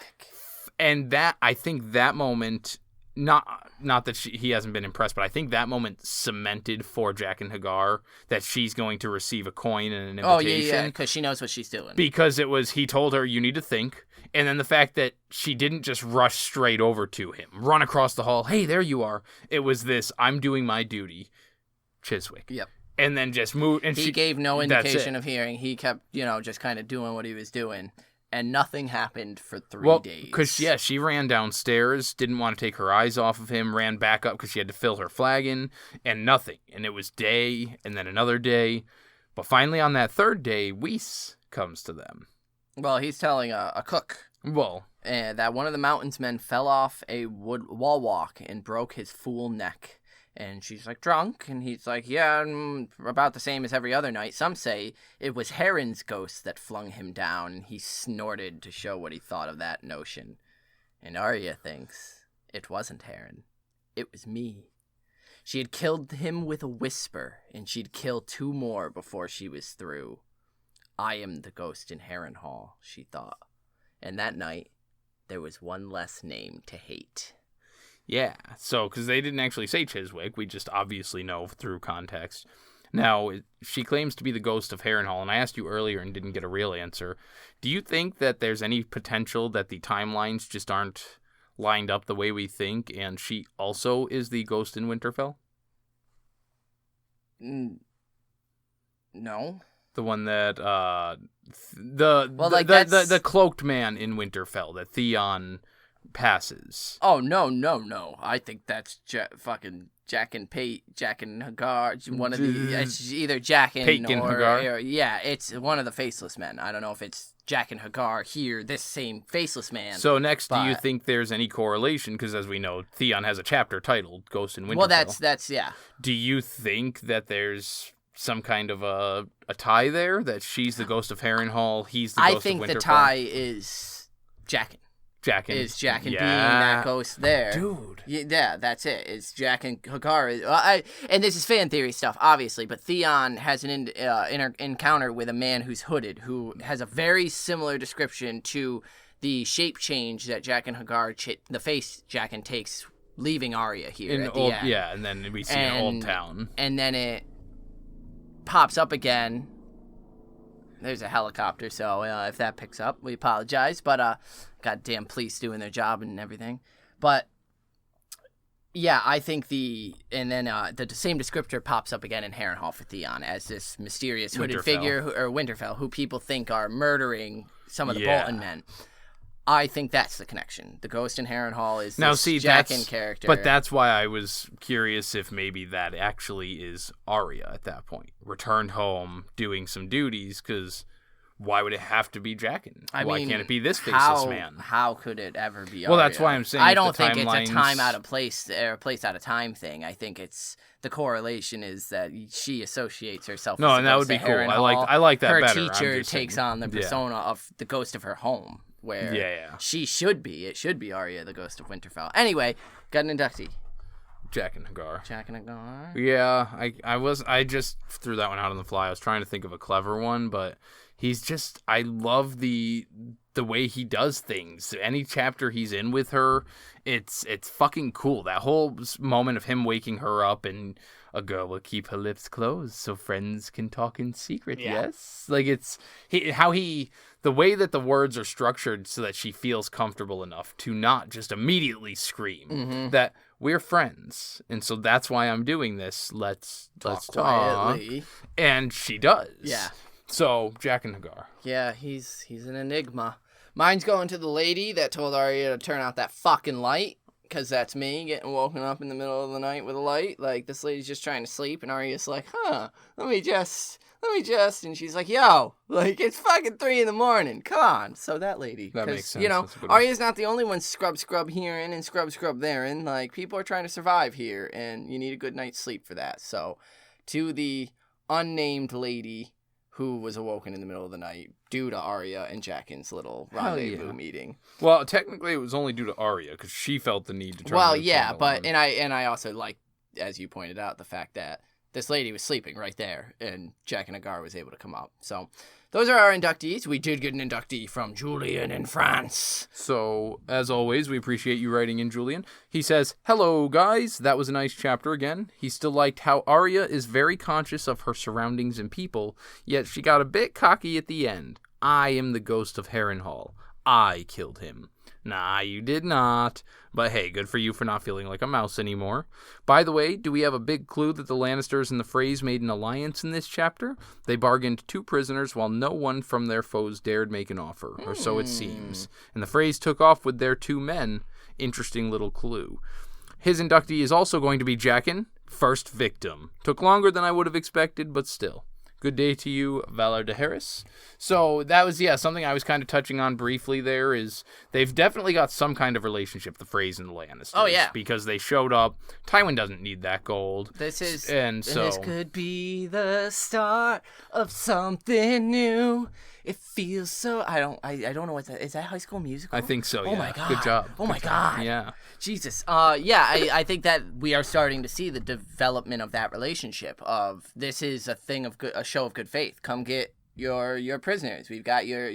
And I think that moment not that he hasn't been impressed, but I think that moment cemented for Jaqen H'ghar that she's going to receive a coin and an invitation. Oh, yeah, because she knows what she's doing. Because he told her, you need to think. And then the fact that she didn't just rush straight over to him, run across the hall, hey, there you are. It was this, I'm doing my duty, Chiswick. Yep. And then just moved. And he gave no indication of hearing. He kept, just kind of doing what he was doing. And nothing happened for 3 days. Because, she ran downstairs, didn't want to take her eyes off of him, ran back up because she had to fill her flagon, and nothing. And it was day, and then another day. But finally, on that third day, Weiss comes to them. Well, he's telling a cook that one of the mountain's men fell off a wood wall walk and broke his fool neck. And she's like, drunk? And he's like, yeah, about the same as every other night. Some say it was Heron's ghost that flung him down, and he snorted to show what he thought of that notion. And Arya thinks it wasn't Heron. It was me. She had killed him with a whisper, and she'd kill 2 more before she was through. I am the ghost in Harrenhal, she thought. And that night, there was one less name to hate. Yeah, so, because they didn't actually say Chiswick, we just obviously know through context. Now, she claims to be the ghost of Harrenhal, and I asked you earlier and didn't get a real answer. Do you think that there's any potential that the timelines just aren't lined up the way we think, and she also is the ghost in Winterfell? No. The one that, the cloaked man in Winterfell that Theon passes. Oh, no. I think that's fucking Jaqen H'ghar. One of the, it's either Jaqen or yeah, it's one of the faceless men. I don't know if it's Jaqen H'ghar here, this same faceless man. So next, do you think there's any correlation? Because as we know, Theon has a chapter titled Ghost in Winterfell. Well, that's yeah. Do you think that there's some kind of a tie there? That she's the ghost of Harrenhal, he's the ghost of Winterfell? I think the tie is Jaqen. Is Jaqen being that ghost there. Dude. Yeah, that's it. It's Jaqen H'ghar. And this is fan theory stuff, obviously, but Theon has an encounter with a man who's hooded, who has a very similar description to the shape change that Jaqen H'ghar, the face Jaqen takes leaving Arya here at the end. Yeah, and then we see an old town. And then it pops up again. There's a helicopter, so if that picks up, we apologize. But goddamn police doing their job and everything. But yeah, I think the same descriptor pops up again in Harrenhal for Theon as this mysterious hooded figure, or Winterfell, who people think are murdering some of the Bolton men. I think that's the connection. The ghost in Harrenhal is this Jaqen character. But that's why I was curious if maybe that actually is Arya at that point. Returned home, doing some duties, because why would it have to be Jaqen? Why can't it be this faceless man? How could it ever be Arya? Well, that's why I'm saying I don't think it's a time out of place or a place out of time thing. I think it's the correlation is that she associates herself with and that would be cool. I like that her better. Her teacher takes on the persona of the ghost of her home. Where she should be. It should be Arya, the ghost of Winterfell. Anyway, got an inductee. Jaqen H'ghar. Jaqen H'ghar? Yeah, I just threw that one out on the fly. I was trying to think of a clever one, but he's just, I love the way he does things. Any chapter he's in with her, it's fucking cool. That whole moment of him waking her up and a girl will keep her lips closed so friends can talk in secret, yes? Like, the way that the words are structured so that she feels comfortable enough to not just immediately scream that we're friends. And so that's why I'm doing this. Let's talk quietly. And she does. Yeah. So, Jaqen H'ghar. Yeah, he's an enigma. Mine's going to the lady that told Arya to turn out that fucking light. Because that's me getting woken up in the middle of the night with a light. Like, this lady's just trying to sleep, and Arya's like, let me just, and she's like, yo, like, it's fucking 3 a.m. Come on. So that lady. That makes sense. Arya's not the only one scrub herein and scrub therein. Like, people are trying to survive here, and you need a good night's sleep for that. So, to the unnamed lady who was awoken in the middle of the night due to Arya and Jaqen's little rendezvous meeting. Well, technically, it was only due to Arya because she felt the need to turn. Well, yeah, but and I also like, as you pointed out, the fact that this lady was sleeping right there, and Jaqen H'ghar was able to come up. So those are our inductees. We did get an inductee from Julian in France. So, as always, we appreciate you writing in, Julian. He says, "Hello, guys. That was a nice chapter again. He still liked how Arya is very conscious of her surroundings and people, yet she got a bit cocky at the end. I am the ghost of Harrenhal. I killed him." Nah, you did not. But hey, good for you for not feeling like a mouse anymore. By the way, do we have a big clue that the Lannisters and the Freys made an alliance in this chapter? They bargained 2 prisoners while no one from their foes dared make an offer, or so it seems. And the Freys took off with their 2 men. Interesting little clue. His inductee is also going to be Jaqen, first victim. Took longer than I would have expected, but still. Good day to you, Valar de Harris. So that was, something I was kind of touching on briefly there is they've definitely got some kind of relationship, the Freys and the Lannisters. Oh, yeah. Because they showed up. Tywin doesn't need that gold. This could be the start of something new. It feels so... I don't know what that... Is that High School Musical? I think so, yeah. Oh, my God. Good job. Oh, my God. Yeah. Jesus. I think that we are starting to see the development of that relationship of this is a show of good faith. Come get your prisoners. We've got your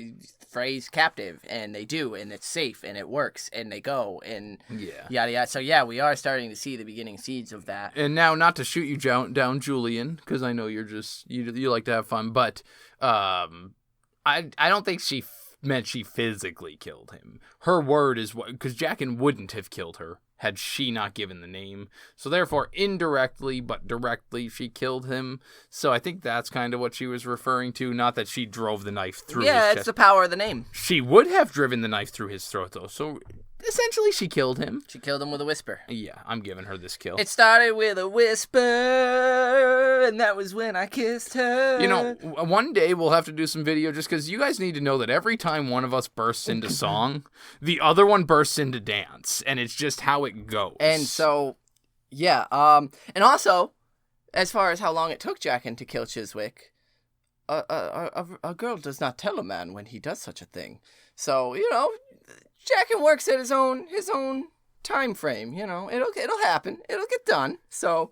Freys captive, and they do, and it's safe, and it works, and they go, and yada yada. So yeah, we are starting to see the beginning seeds of that. And now, not to shoot you down, Julian, because I know you're just you like to have fun, but I don't think she meant she physically killed him. Her word is what, because Jaqen wouldn't have killed her had she not given the name. So therefore, indirectly but directly, she killed him. So I think that's kind of what she was referring to. Not that she drove the knife through his chest. Yeah, it's the power of the name. She would have driven the knife through his throat, though. So essentially, she killed him. She killed him with a whisper. Yeah, I'm giving her this kill. It started with a whisper, and that was when I kissed her. You know, one day we'll have to do some video just because you guys need to know that every time one of us bursts into song, the other one bursts into dance, and it's just how it goes. And so, yeah. And also, as far as how long it took Jaqen to kill Chiswick, a girl does not tell a man when he does such a thing. So, Jaqen works at his own time frame. It'll happen. It'll get done. So,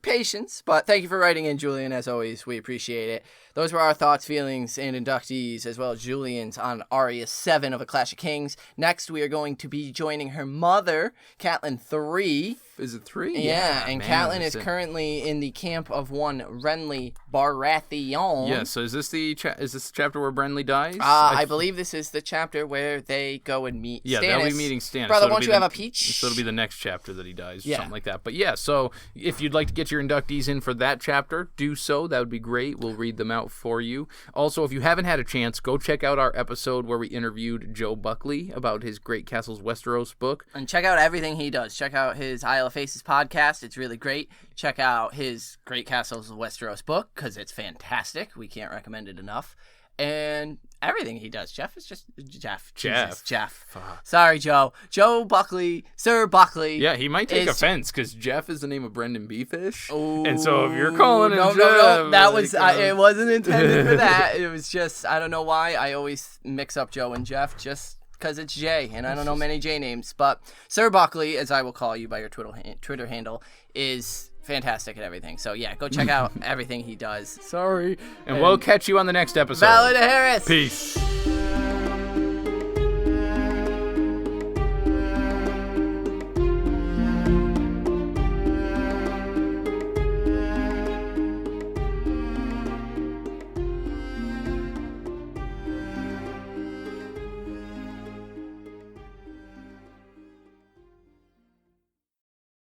patience. But thank you for writing in, Julian. As always, we appreciate it. Those were our thoughts, feelings, and inductees, as well as Julian's on Arya 7 of A Clash of Kings. Next, we are going to be joining her mother, Catelyn 3. Is it 3? Yeah, and Catelyn is currently in the camp of one Renly Baratheon. Yeah, so is this the chapter where Renly dies? I believe this is the chapter where they go and meet Stannis. Yeah, they'll be meeting Stannis. Brother, won't you have a peach? So it'll be the next chapter that he dies, or something like that. But yeah, so if you'd like to get your inductees in for that chapter, do so. That would be great. We'll read them out for you. Also, if you haven't had a chance, go check out our episode where we interviewed Joe Buckley about his Great Castles Westeros book. And check out everything he does. Check out his Isle of Faces podcast. It's really great. Check out his Great Castles of Westeros book because it's fantastic. We can't recommend it enough. And everything he does. Jeff is just Jeff. Fuck. Sorry, Joe. Joe Buckley, Sir Buckley. Yeah, he might take offense because Jeff is the name of Brendan Beefish. Oh, and so if you're calling him Jeff, no, that was it wasn't intended for that. It was just I don't know why I always mix up Joe and Jeff just because it's Jay and I don't know many J names. But Sir Buckley, as I will call you by your Twitter handle, is fantastic at everything. So yeah, go check out everything he does. Sorry. And we'll catch you on the next episode. Valar de Harris. Peace.